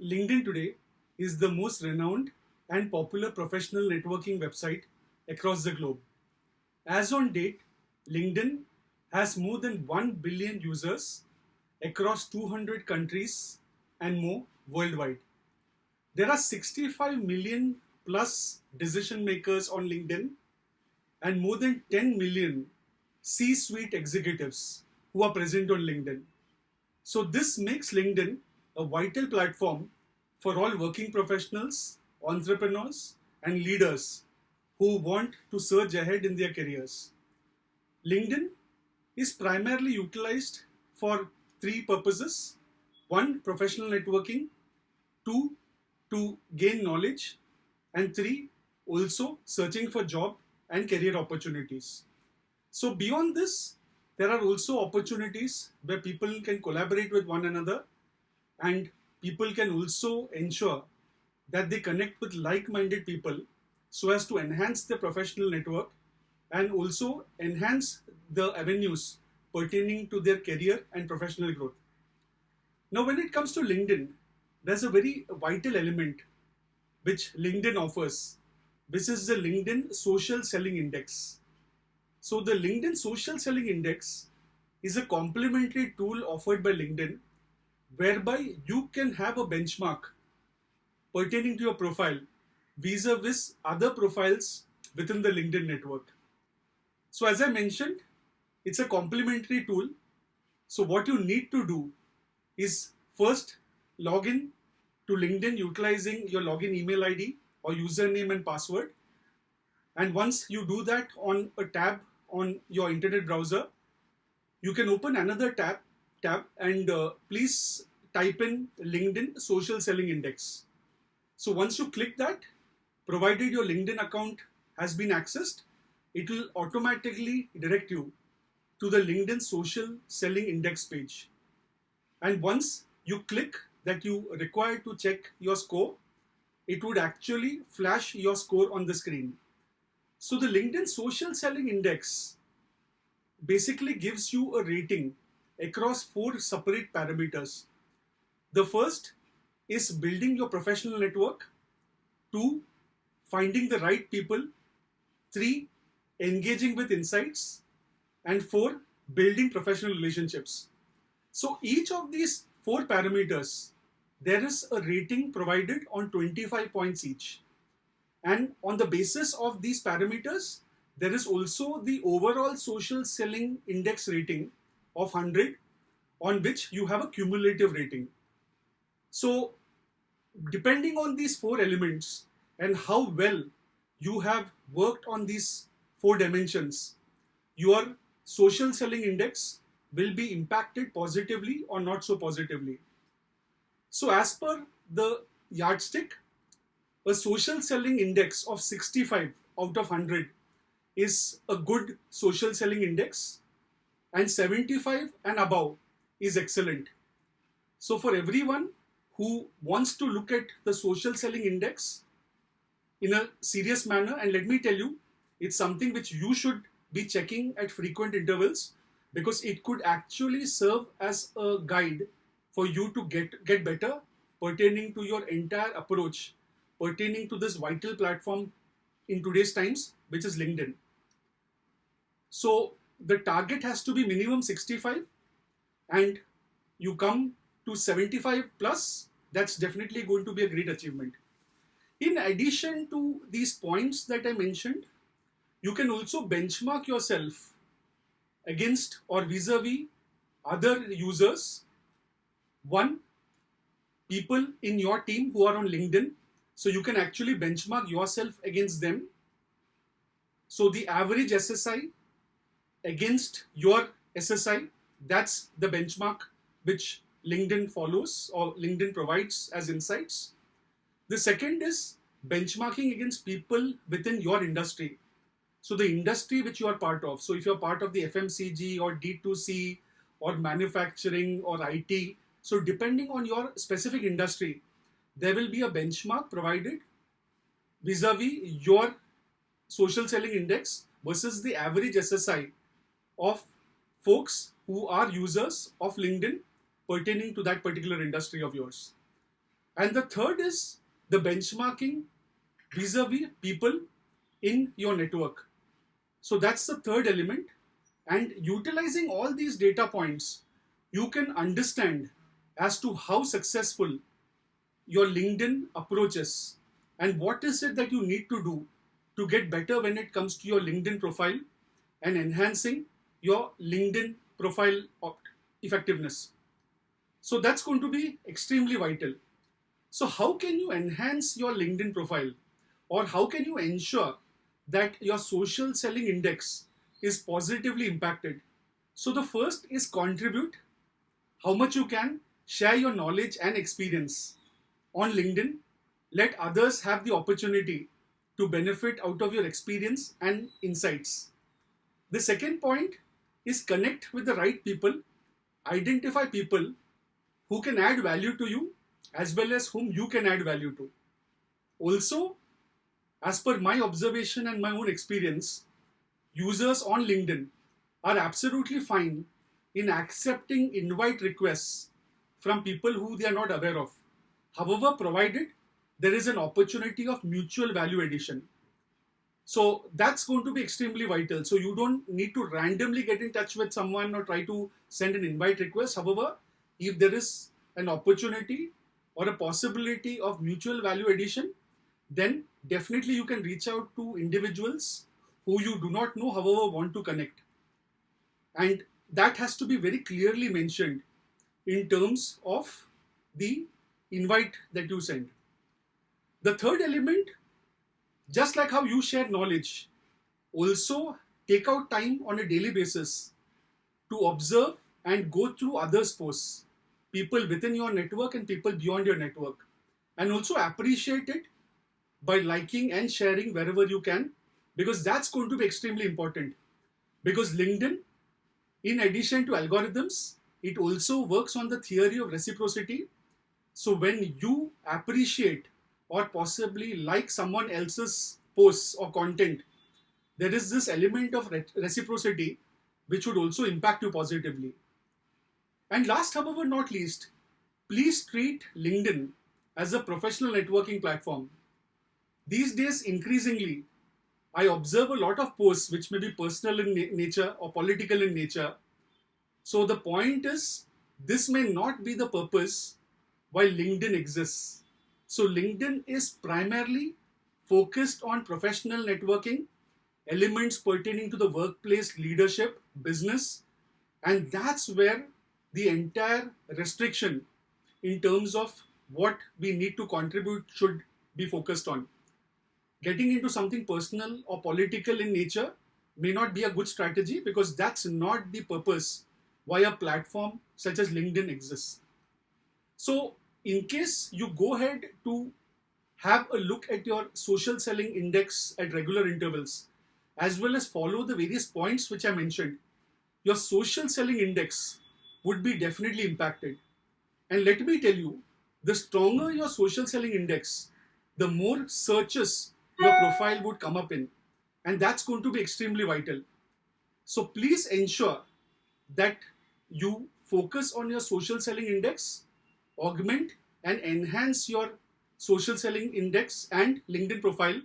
LinkedIn today is the most renowned and popular professional networking website across the globe. As on date, LinkedIn has more than 1 billion users across 200 countries and more worldwide. There are 65 million plus decision makers on LinkedIn and more than 10 million C suite executives who are present on LinkedIn. So, this makes LinkedIn a vital platform for all working professionals, entrepreneurs, and leaders who want to surge ahead in their careers. LinkedIn is primarily utilized for three purposes: one, professional networking; two, to gain knowledge; and three, also searching for job and career opportunities. So, beyond this, there are also opportunities where people can collaborate with one another, and people can also ensure that they connect with like-minded people so as to enhance their professional network and also enhance the avenues pertaining to their career and professional growth. Now, when it comes to LinkedIn, there's a very vital element which LinkedIn offers, which is the LinkedIn Social Selling Index. So, the LinkedIn Social Selling Index is a complementary tool offered by LinkedIn whereby you can have a benchmark pertaining to your profile vis-a-vis other profiles within the LinkedIn network. So, as I mentioned, it's a complementary tool. So, what you need to do is first log in to LinkedIn utilizing your login email ID or username and password. And once you do that on a tab on your internet browser, you can open another tab and please type in LinkedIn Social Selling Index. So once you click that, provided your LinkedIn account has been accessed, it will automatically direct you to the LinkedIn Social Selling Index page. And once you click that you require to check your score, it would actually flash your score on the screen. So the LinkedIn Social Selling Index basically gives you a rating across 4 separate parameters. The first is building your professional network, 2, finding the right people, 3, engaging with insights, and 4, building professional relationships. So each of these 4 parameters, there is a rating provided on 25 points each. And on the basis of these parameters, there is also the overall social selling index rating of 100, on which you have a cumulative rating. So, depending on these 4 elements and how well you have worked on these 4 dimensions, your social selling index will be impacted positively or not so positively. So, as per the yardstick, a social selling index of 65 out of 100 is a good social selling index, and 75 and above is excellent. So for everyone who wants to look at the social selling index in a serious manner, and let me tell you, it's something which you should be checking at frequent intervals, because it could actually serve as a guide for you to get better pertaining to your entire approach pertaining to this vital platform in today's times, which is LinkedIn. So the target has to be minimum 65, and you come to 75 plus, that's definitely going to be a great achievement. In addition to these points that I mentioned, you can also benchmark yourself against or vis-a-vis other users. One, people in your team who are on LinkedIn. So you can actually benchmark yourself against them. So the average SSI against your SSI, that's the benchmark which LinkedIn follows or LinkedIn provides as insights. The second is benchmarking against people within your industry. So the industry which you are part of. So if you're part of the FMCG or D2C or manufacturing or IT, so depending on your specific industry, there will be a benchmark provided vis-a-vis your social selling index versus the average SSI of folks who are users of LinkedIn pertaining to that particular industry of yours. And the third is the benchmarking vis-a-vis people in your network. So that's the third element. And utilizing all these data points, you can understand as to how successful your LinkedIn approach is and what is it that you need to do to get better when it comes to your LinkedIn profile and enhancing your LinkedIn profile effectiveness. So that's going to be extremely vital. So how can you enhance your LinkedIn profile, or how can you ensure that your social selling index is positively impacted? So the first is contribute how much you can, share your knowledge and experience on LinkedIn. Let others have the opportunity to benefit out of your experience and insights. The second point is connect with the right people. Identify people who can add value to you as well as whom you can add value to. Also, as per my observation and my own experience, users on LinkedIn are absolutely fine in accepting invite requests from people who they are not aware of. However, provided there is an opportunity of mutual value addition. So that's going to be extremely vital. So you don't need to randomly get in touch with someone or try to send an invite request. However, if there is an opportunity or a possibility of mutual value addition, then definitely you can reach out to individuals who you do not know, however, want to connect. And that has to be very clearly mentioned in terms of the invite that you send. The third element, just like how you share knowledge, also take out time on a daily basis to observe and go through others' posts, people within your network and people beyond your network, and also appreciate it by liking and sharing wherever you can, because that's going to be extremely important. Because LinkedIn, in addition to algorithms, it also works on the theory of reciprocity. So when you appreciate or possibly like someone else's posts or content, there is this element of reciprocity which would also impact you positively. And last, however, not least, please treat LinkedIn as a professional networking platform. These days, increasingly, I observe a lot of posts which may be personal in nature or political in nature. So the point is, this may not be the purpose why LinkedIn exists. So LinkedIn is primarily focused on professional networking, elements pertaining to the workplace, leadership, business, and that's where the entire restriction in terms of what we need to contribute should be focused on. Getting into something personal or political in nature may not be a good strategy, because that's not the purpose why a platform such as LinkedIn exists. So in case you go ahead to have a look at your social selling index at regular intervals, as well as follow the various points which I mentioned, your social selling index would be definitely impacted. And let me tell you, the stronger your social selling index, the more searches your profile would come up in. And that's going to be extremely vital. So please ensure that you focus on your social selling index, augment and enhance your social selling index and LinkedIn profile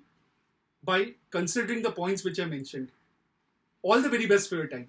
by considering the points which I mentioned. All the very best for your time.